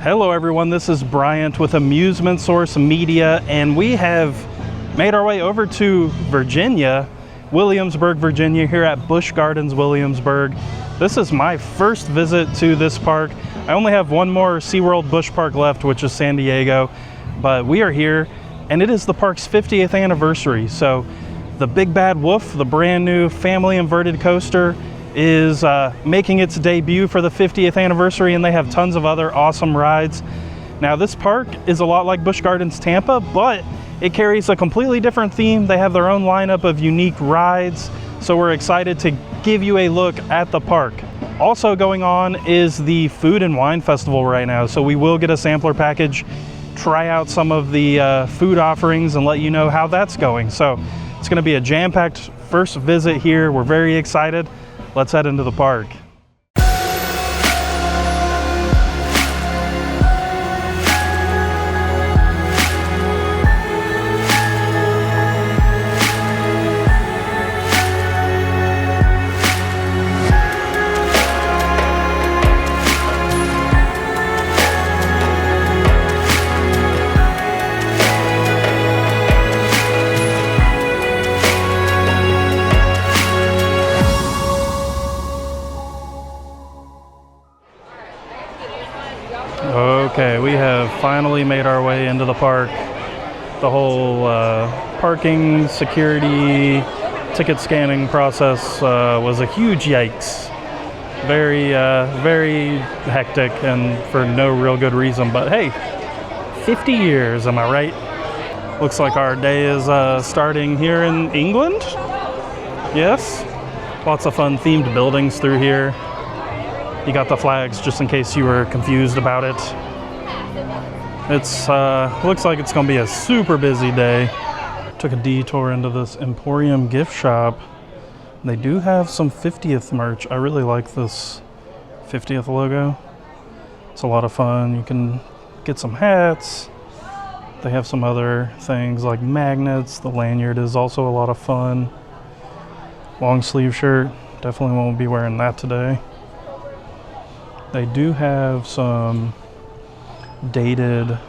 Hello everyone, this is Bryant with Amusement Source Media, and we have made our way over to Virginia, Williamsburg, Virginia, here at Busch Gardens Williamsburg. This is my first visit to this park. I only have one more SeaWorld Busch Park left, which is San Diego, but we are here, and it is the park's 50th anniversary. So the Big Bad Wolf, the brand new family inverted coaster, is making its debut for the 50th anniversary, and they have tons of other awesome rides. Now this park is a lot like Busch Gardens Tampa, but it carries a completely different theme. They have their own lineup of unique rides, so we're excited to give you a look at the park. Also going on is the Food and Wine Festival right now, so we will get a sampler package, try out some of the food offerings, and let you know how that's going. So it's going to be a jam-packed first visit here. We're very excited. Let's head into the park. Okay, we have finally made our way into the park. The whole parking, security, ticket scanning process was a huge yikes. Very hectic and for no real good reason, but hey, 50 years, am I right? Looks like our day is starting here in England. Yes, lots of fun themed buildings through here. You got the flags just in case you were confused about it. It's looks like it's gonna be a super busy day. Took a detour into this Emporium gift shop. They do have some 50th merch. I really like this 50th logo. It's a lot of fun. You can get some hats. They have some other things like magnets. The lanyard is also a lot of fun. Long sleeve shirt. Definitely won't be wearing that today. They do have some dated,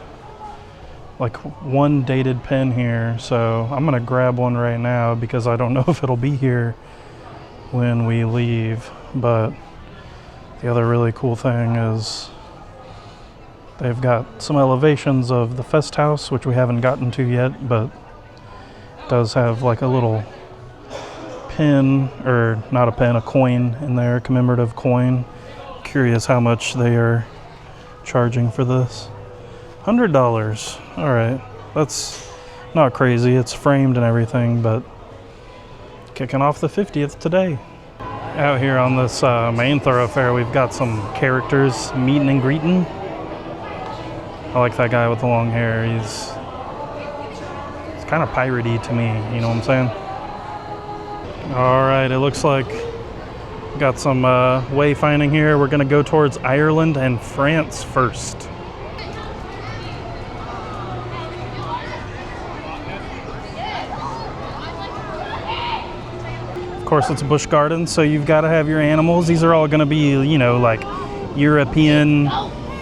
like one dated pen here, so I'm gonna grab one right now because I don't know if it'll be here when we leave. But the other really cool thing is they've got some elevations of the Fest House, which we haven't gotten to yet, but it does have like a little pin, or not a pin, a coin in there, commemorative coin. Curious how much they are charging for this. $100. All right, that's not crazy. It's framed and everything, but kicking off the 50th today. Out here on this main thoroughfare, we've got some characters meeting and greeting. I like that guy with the long hair. He's kind of piratey to me, you know what I'm saying? All right, it looks like we got some wayfinding here. We're gonna go towards Ireland and France first. Of course, it's Busch Gardens, so you've got to have your animals. These are all gonna be, you know, like European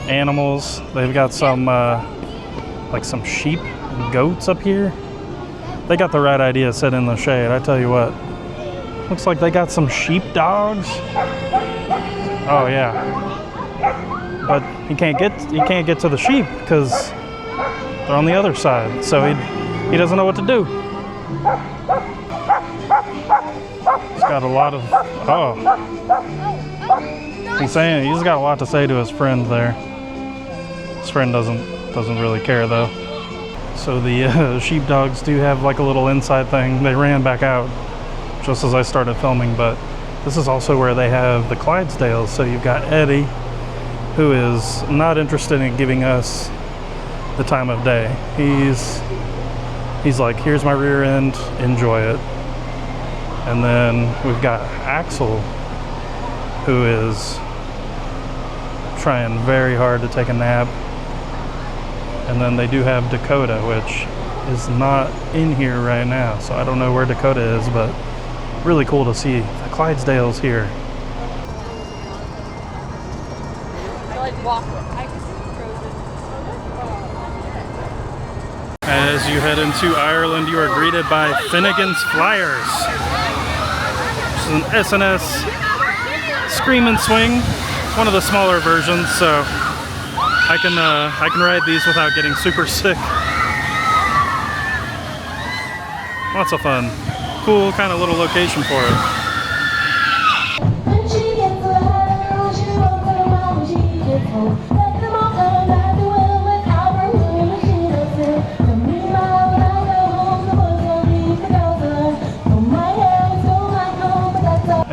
animals. They've got some like some sheep and goats up here. They got the right idea, sit in the shade, I tell you what. Looks like they got some sheep dogs. Oh yeah, but he can't get to the sheep because they're on the other side. So he doesn't know what to do. He's got a lot of he's got a lot to say to his friend there. His friend doesn't really care though. So the sheepdogs do have like a little inside thing. They ran back out just as I started filming, but this is also where they have the Clydesdales. So you've got Eddie, who is not interested in giving us the time of day. He's like, here's my rear end, enjoy it. And then we've got Axel, who is trying very hard to take a nap. And then they do have Dakota, which is not in here right now, so I don't know where Dakota is, but really cool to see the Clydesdales here. I like walk. I just frozen. As you head into Ireland, you are greeted by Finnegan's Flyers. This is an SNS Scream and Swing. It's one of the smaller versions, so I can ride these without getting super sick. Lots of fun. Cool kind of little location for it.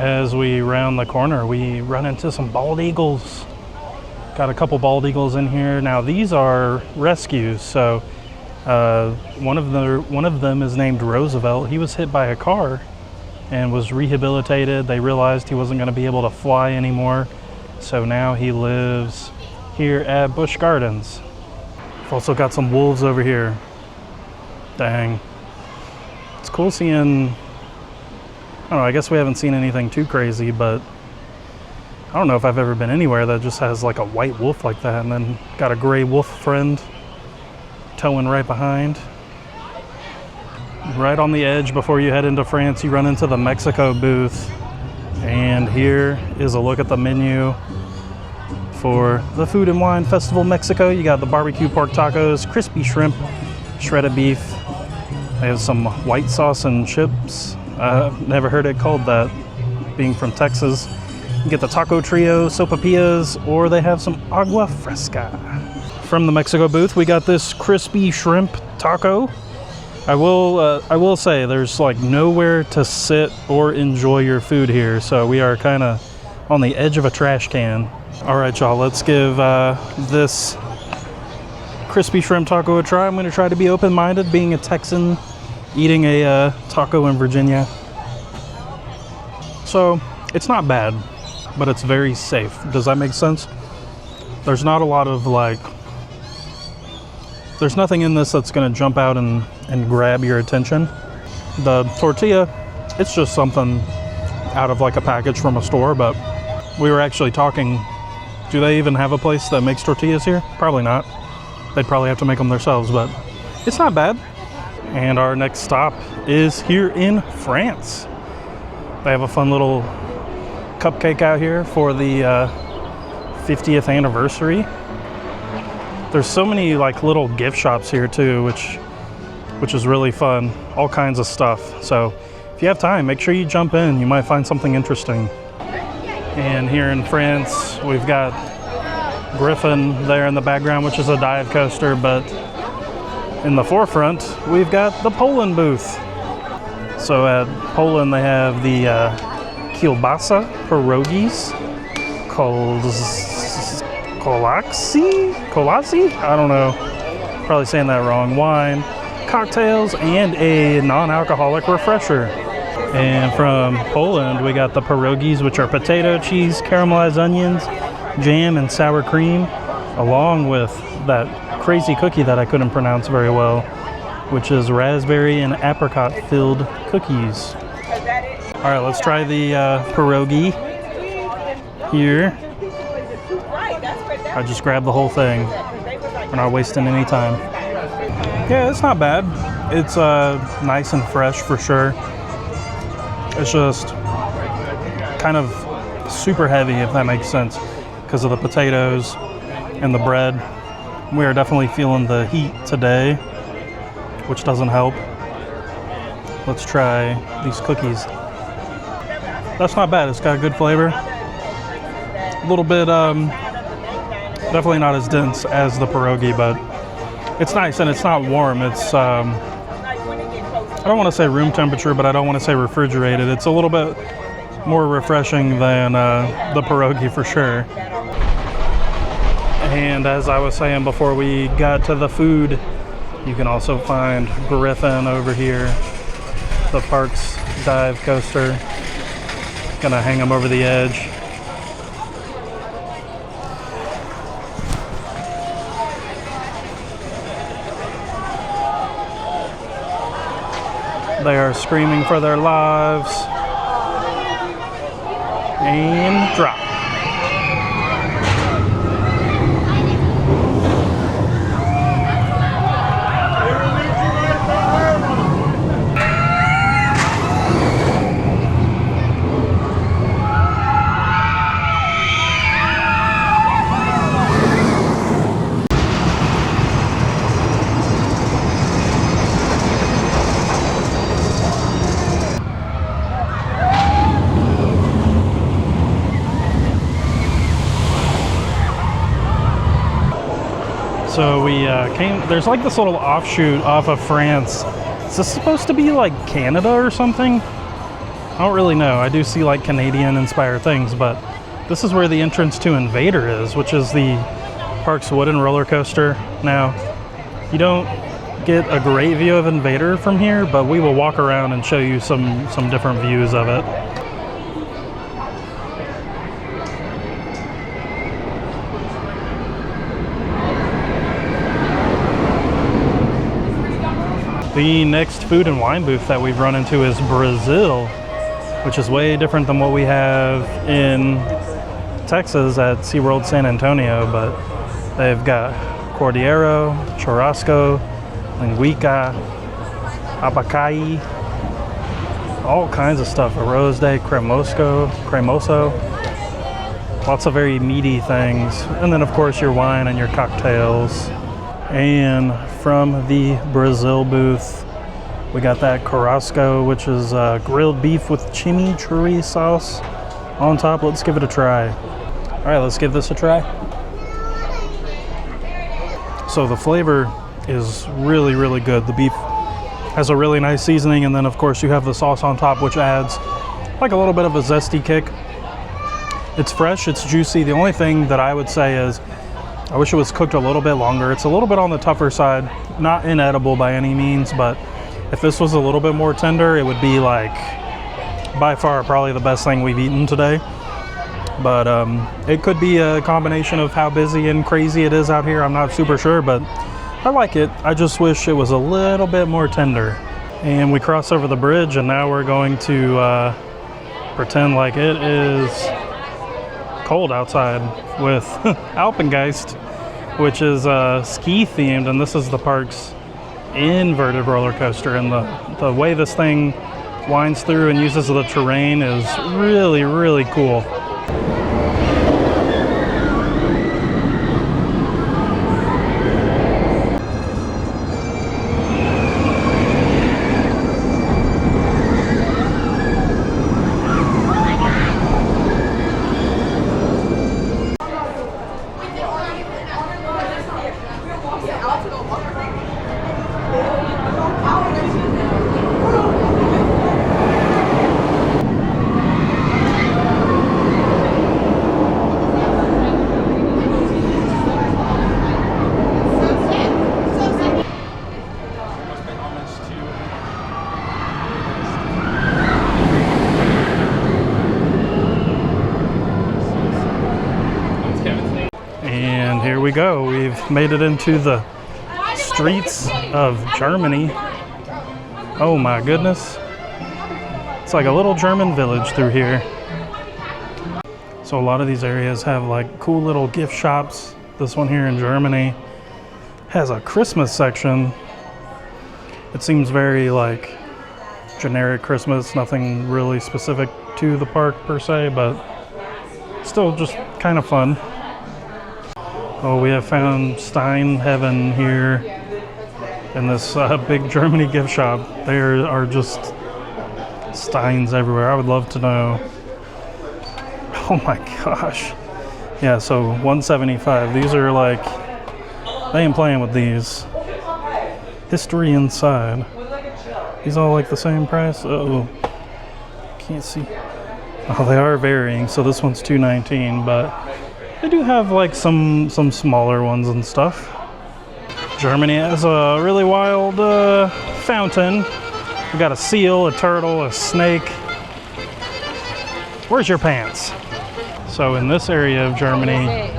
As we round the corner, we run into some bald eagles. Got a couple bald eagles in here. Now these are rescues, so one of them is named Roosevelt. He was hit by a car and was rehabilitated. They realized he wasn't going to be able to fly anymore, so now he lives here at Busch Gardens. We've also got some wolves over here. Dang. It's cool seeing, I don't know, I guess we haven't seen anything too crazy, but I don't know if I've ever been anywhere that just has like a white wolf like that and then got a gray wolf friend towing right behind. Right on the edge before you head into France, you run into the Mexico booth. And here is a look at the menu for the Food and Wine Festival Mexico. You got the barbecue pork tacos, crispy shrimp, shredded beef. They have some white sauce and chips. I've never heard it called that, being from Texas. You get the taco trio, sopapillas, or they have some agua fresca. From the Mexico booth, we got this crispy shrimp taco. I will say there's like nowhere to sit or enjoy your food here, so we are kind of on the edge of a trash can. All right, y'all, let's give this crispy shrimp taco a try. I'm going to try to be open-minded, being a Texan eating a taco in Virginia. So it's not bad, but it's very safe. Does that make sense? There's not a lot of like, there's nothing in this that's going to jump out and grab your attention. The tortilla, it's just something out of like a package from a store, but we were actually talking, do they even have a place that makes tortillas here? Probably not. They'd probably have to make them themselves, but it's not bad. And our next stop is here in France. They have a fun little cupcake out here for the 50th anniversary. There's so many like little gift shops here too, which is really fun. All kinds of stuff. So if you have time, make sure you jump in. You might find something interesting. And here in France, we've got Griffon there in the background, which is a dive coaster, but in the forefront, we've got the Poland booth. So at Poland, they have the kielbasa pierogies, kolaksi? I don't know. Probably saying that wrong. Wine, cocktails, and a non-alcoholic refresher. And from Poland, we got the pierogies, which are potato, cheese, caramelized onions, jam, and sour cream, along with that crazy cookie that I couldn't pronounce very well, which is raspberry and apricot filled cookies. All right, let's try the pierogi here. I just grabbed the whole thing. We're not wasting any time. Yeah, it's not bad. It's nice and fresh for sure. It's just kind of super heavy, if that makes sense, because of the potatoes and the bread. We are definitely feeling the heat today, which doesn't help. Let's try these cookies. That's not bad. It's got a good flavor. A little bit, definitely not as dense as the pierogi, but it's nice and it's not warm. It's, I don't want to say room temperature, but I don't want to say refrigerated. It's a little bit more refreshing than the pierogi for sure. And as I was saying before we got to the food, you can also find Griffon over here, the park's dive coaster. Gonna hang them over the edge. They are screaming for their lives. And drop. So we there's like this little offshoot off of France. Is this supposed to be like Canada or something? I don't really know. I do see like Canadian inspired things, but this is where the entrance to Invader is, which is the park's wooden roller coaster. Now, you don't get a great view of Invader from here, but we will walk around and show you some different views of it. The next food and wine booth that we've run into is Brazil, which is way different than what we have in Texas at SeaWorld San Antonio, but they've got Cordeiro, Churrasco, Linguica, Abacai, all kinds of stuff. Arroz de cremoso, lots of very meaty things. And then of course your wine and your cocktails. And from the Brazil booth, we got that Churrasco, which is grilled beef with chimichurri sauce on top. Let's give it a try. All right, let's give this a try. So the flavor is really, really good. The beef has a really nice seasoning, and then of course you have the sauce on top, which adds like a little bit of a zesty kick. It's fresh, it's juicy. The only thing that I would say is I wish it was cooked a little bit longer. It's a little bit on the tougher side, not inedible by any means, but if this was a little bit more tender, it would be like by far probably the best thing we've eaten today. But it could be a combination of how busy and crazy it is out here. I'm not super sure, but I like it. I just wish it was a little bit more tender. And we cross over the bridge, and now we're going to pretend like it is cold outside with Alpengeist, which is ski themed, and this is the park's inverted roller coaster. And the way this thing winds through and uses the terrain is really, really cool. And here we go. We've made it into the streets of Germany. Oh my goodness. It's like a little German village through here. So a lot of these areas have like cool little gift shops. This one here in Germany has a Christmas section. It seems very like generic Christmas, nothing really specific to the park per se, but still just kind of fun. Oh, we have found Stein Heaven here in this big Germany gift shop. There are just Steins everywhere. I would love to know. Oh my gosh. Yeah, so $175. These are like, they ain't playing with these. History inside. These all like the same price? Oh, can't see. Oh, they are varying. So this one's $219, but they do have like some smaller ones and stuff. Germany has a really wild fountain. We got a seal, a turtle, a snake. Where's your pants? So in this area of Germany,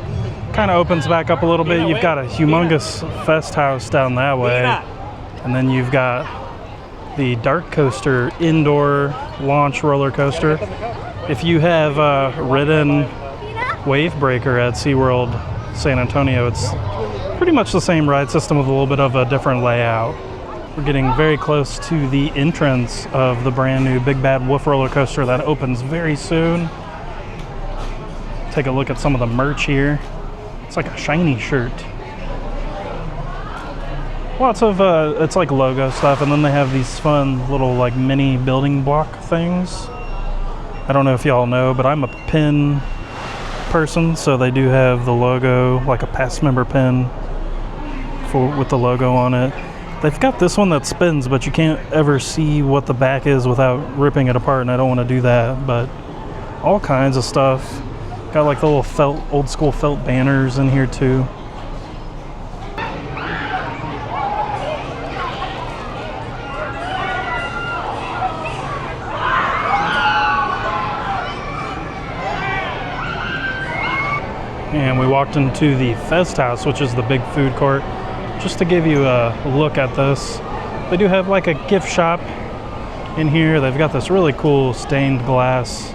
kind of opens back up a little bit. You've got a humongous fest house down that way. And then you've got the Dark Coaster indoor launch roller coaster. If you have ridden Wave Breaker at SeaWorld San Antonio, it's pretty much the same ride system with a little bit of a different layout. We're getting very close to the entrance of the brand new Big Bad Wolf roller coaster that opens very soon. Take a look at some of the merch here. It's like a shiny shirt. Lots of it's like logo stuff, and then they have these fun little like mini building block things. I don't know if y'all know, but I'm a pin person, so they do have the logo, like a past member pin with the logo on it. They've got this one that spins, but you can't ever see what the back is without ripping it apart, and I don't want to do that. But all kinds of stuff. Got like the little felt, old school felt banners in here too. And we walked into the Fest House, which is the big food court. Just to give you a look at this, they do have like a gift shop in here. They've got this really cool stained glass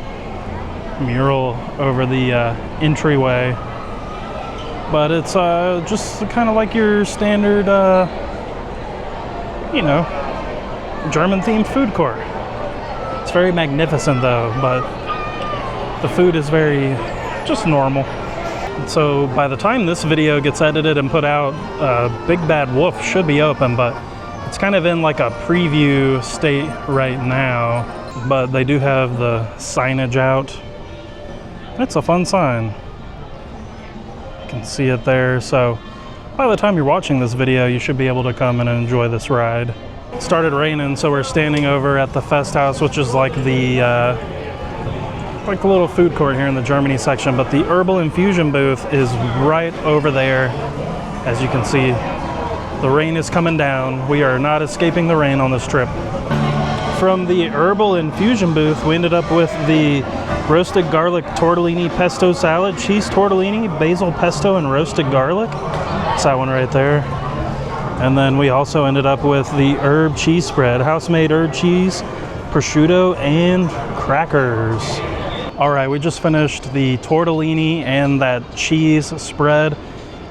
mural over the entryway, but it's just kind of like your standard, you know, German themed food court. It's very magnificent though, but the food is very just normal. So by the time this video gets edited and put out, Big Bad Wolf should be open, but it's kind of in like a preview state right now. But they do have the signage out. It's a fun sign. You can see it there. So by the time you're watching this video, you should be able to come and enjoy this ride. It started raining, so we're standing over at the Fest House, which is like the little food court here in the Germany section, but the Herbal Infusion booth is right over there. As you can see, the rain is coming down. We are not escaping the rain on this trip. From the Herbal Infusion booth, we ended up with the roasted garlic tortellini pesto salad, cheese tortellini, basil pesto, and roasted garlic. It's that one right there. And then we also ended up with the herb cheese spread, house-made herb cheese, prosciutto, and crackers. All right, we just finished the tortellini and that cheese spread.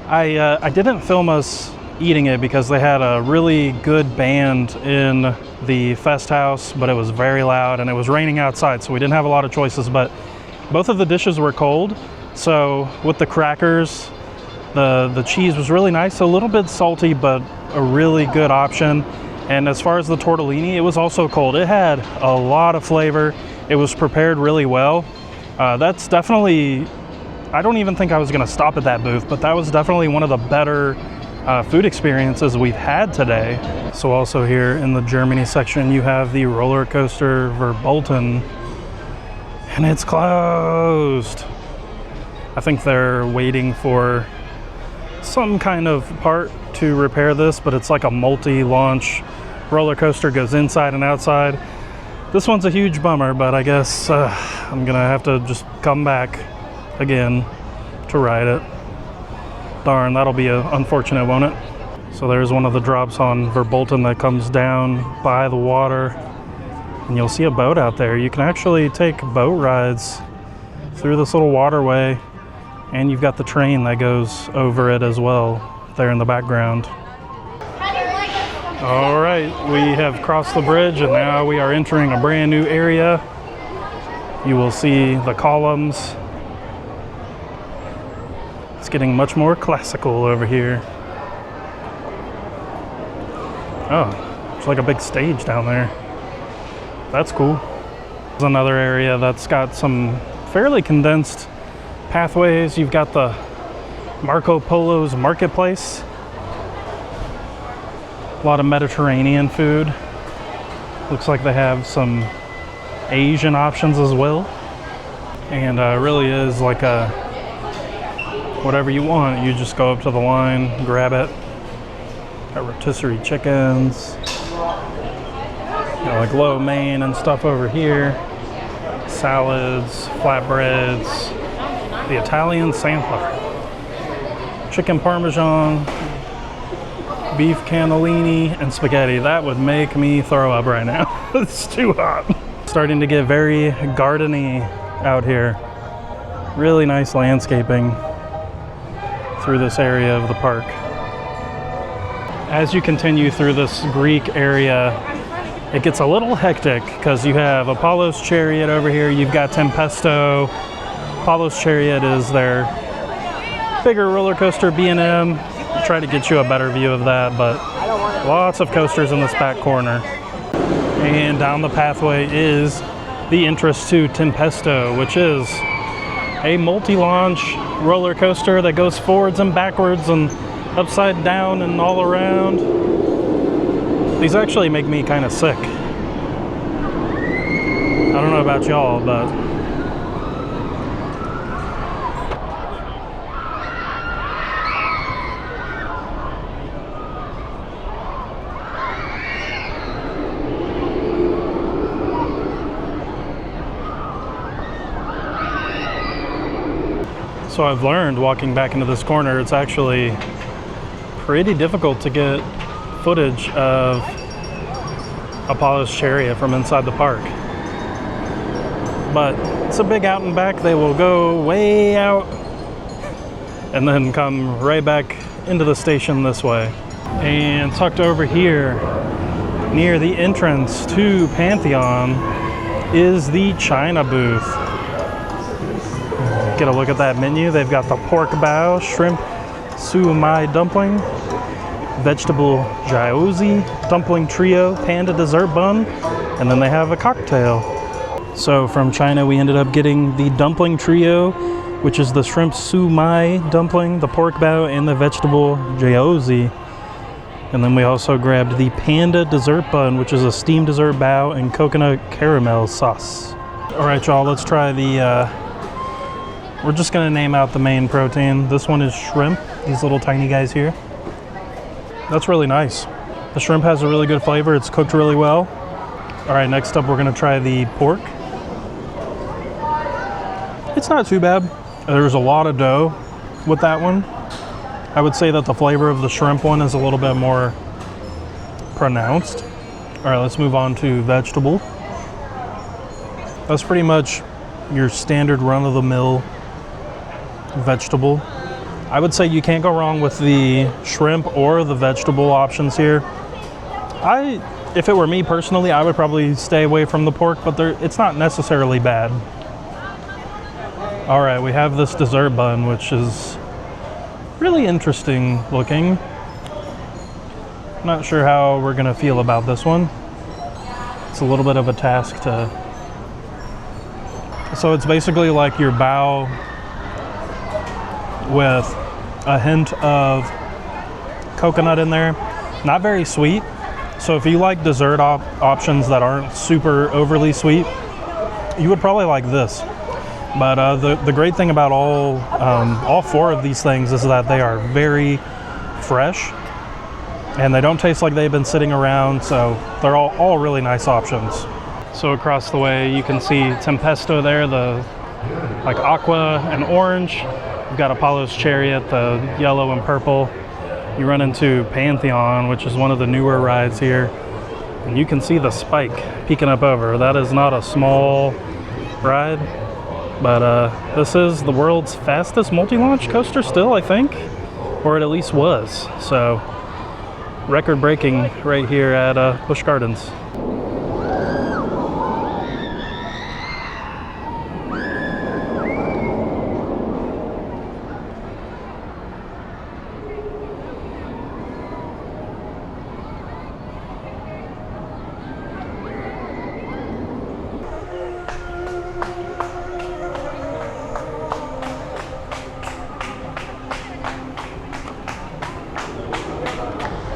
I didn't film us eating it because they had a really good band in the Fest House, but it was very loud and it was raining outside, so we didn't have a lot of choices, but both of the dishes were cold. So with the crackers, the cheese was really nice, a little bit salty, but a really good option. And as far as the tortellini, it was also cold. It had a lot of flavor. It was prepared really well. That's definitely, I don't even think I was gonna stop at that booth, but that was definitely one of the better food experiences we've had today. So also here in the Germany section, you have the roller coaster Verbolton, and it's closed. I think they're waiting for some kind of part to repair this, but it's like a multi-launch roller coaster, goes inside and outside. This one's a huge bummer, but I guess I'm gonna have to just come back again to ride it. Darn, that'll be unfortunate, won't it? So there's one of the drops on Verbolton that comes down by the water, and you'll see a boat out there. You can actually take boat rides through this little waterway, and you've got the train that goes over it as well there in the background. All right, we have crossed the bridge and now we are entering a brand new area. You will see the columns. It's getting much more classical over here. Oh, it's like a big stage down there. That's cool. There's another area that's got some fairly condensed pathways. You've got the Marco Polo's Marketplace. A lot of Mediterranean food. Looks like they have some Asian options as well. And really is like a, whatever you want, you just go up to the line, grab it. Got rotisserie chickens. Got like lo mein and stuff over here. Salads, flatbreads. The Italian sampler. Chicken parmesan. Beef cannellini and spaghetti. That would make me throw up right now. It's too hot. Starting to get very gardeny out here. Really nice landscaping through this area of the park. As you continue through this Greek area, it gets a little hectic because you have Apollo's Chariot over here. You've got Tempesto. Apollo's Chariot is their bigger roller coaster, B&M. Try to get you a better view of that, but lots of coasters in this back corner. And down the pathway is the entrance to Tempesto, which is a multi-launch roller coaster that goes forwards and backwards, and upside down and all around. These actually make me kind of sick. I don't know about y'all, but so I've learned walking back into this corner, it's actually pretty difficult to get footage of Apollo's Chariot from inside the park. But it's a big out and back. They will go way out and then come right back into the station this way. And tucked over here near the entrance to Pantheon is the China booth. Get a look at that menu. They've got the pork bao, shrimp su mai dumpling, vegetable gyozi, dumpling trio, panda dessert bun, and then they have a cocktail. So from China we ended up getting the dumpling trio, which is the shrimp su mai dumpling, the pork bao, and the vegetable gyozi. And then we also grabbed the panda dessert bun, which is a steamed dessert bao and coconut caramel sauce. All right, y'all, let's try the we're just gonna name out the main protein. This one is shrimp, these little tiny guys here. That's really nice. The shrimp has a really good flavor. It's cooked really well. All right, next up we're gonna try the pork. It's not too bad. There's a lot of dough with that one. I would say that the flavor of the shrimp one is a little bit more pronounced. All right, let's move on to vegetable. That's pretty much your standard run-of-the-mill vegetable. I would say you can't go wrong with the shrimp or the vegetable options here. If it were me personally, I would probably stay away from the pork, but it's not necessarily bad. All right, we have this dessert bun, which is really interesting looking. Not sure how we're gonna feel about this one. It's a little bit of a task to... So it's basically like your bao with a hint of coconut in there. Not very sweet. So if you like dessert options that aren't super overly sweet, you would probably like this. But the great thing about all four of these things is that they are very fresh and they don't taste like they've been sitting around, so they're all really nice options. So across the way you can see Tempesto there, the like aqua and orange. You've got Apollo's Chariot, the yellow and purple. You run into Pantheon, which is one of the newer rides here, and you can see the spike peeking up over. That is not a small ride, but this is the world's fastest multi-launch coaster still, I think, or it at least was. So record-breaking right here at Busch Gardens.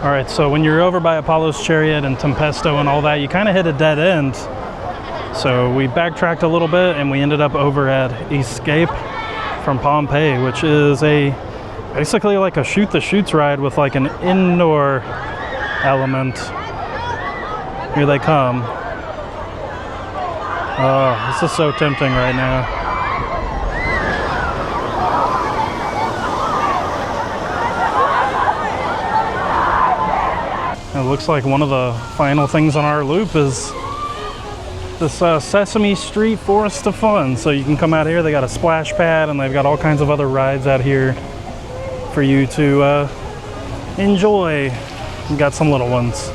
All right, so when you're over by Apollo's Chariot and Tempesto and all that, you kind of hit a dead end. So we backtracked a little bit and we ended up over at Escape from Pompei, which is basically like a shoot the chutes ride with like an indoor element. Here they come. Oh, this is so tempting right now. It looks like one of the final things on our loop is this Sesame Street Forest of Fun. So you can come out here, they got a splash pad and they've got all kinds of other rides out here for you to enjoy. We've got some little ones.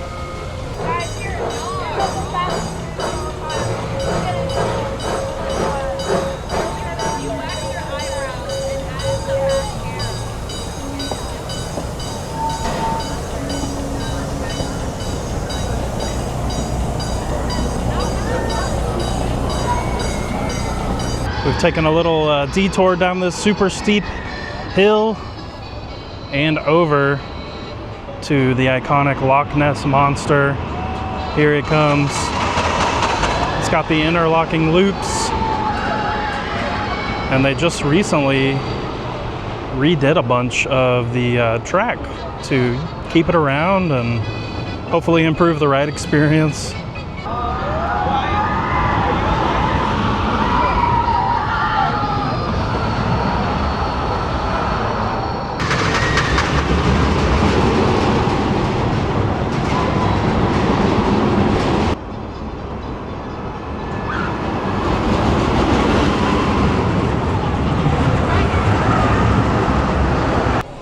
We've taken a little detour down this super steep hill and over to the iconic Loch Ness Monster. Here it comes. It's got the interlocking loops, and they just recently redid a bunch of the track to keep it around and hopefully improve the ride experience.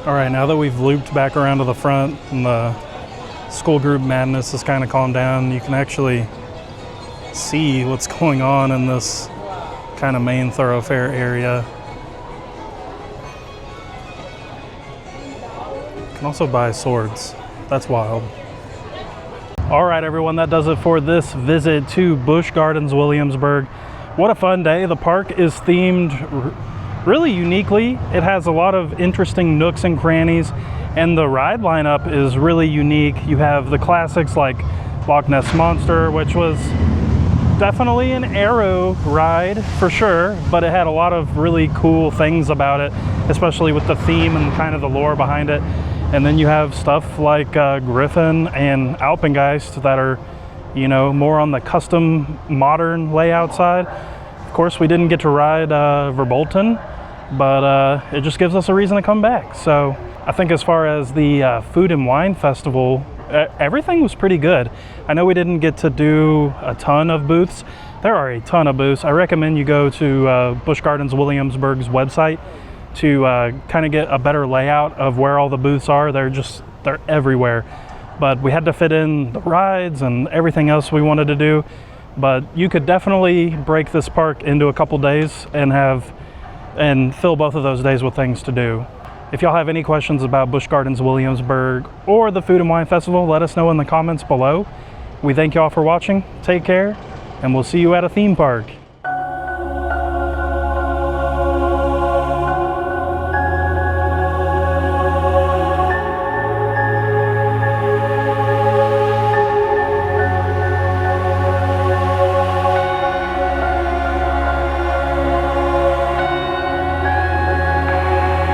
All right, now that we've looped back around to the front and the school group madness has kind of calmed down, you can actually see what's going on in this kind of main thoroughfare area. You can also buy swords. That's wild. All right, everyone, that does it for this visit to Busch Gardens Williamsburg. What a fun day. The park is themed really uniquely. It has a lot of interesting nooks and crannies, and the ride lineup is really unique. You have the classics like Loch Ness Monster, which was definitely an aero ride for sure, but it had a lot of really cool things about it, especially with the theme and kind of the lore behind it. And then you have stuff like Griffon and Alpengeist that are, you know, more on the custom modern layout side. Of course, we didn't get to ride Verbolton, but it just gives us a reason to come back. So I think as far as the food and wine festival, everything was pretty good. I know we didn't get to do a ton of booths. There are a ton of booths. I recommend you go to Busch Gardens Williamsburg's website to kind of get a better layout of where all the booths are. They're everywhere. But we had to fit in the rides and everything else we wanted to do. But you could definitely break this park into a couple days and fill both of those days with things to do. If y'all have any questions about Busch Gardens Williamsburg or the Food and Wine Festival, let us know in the comments below. We thank y'all for watching. Take care, and we'll see you at a theme park.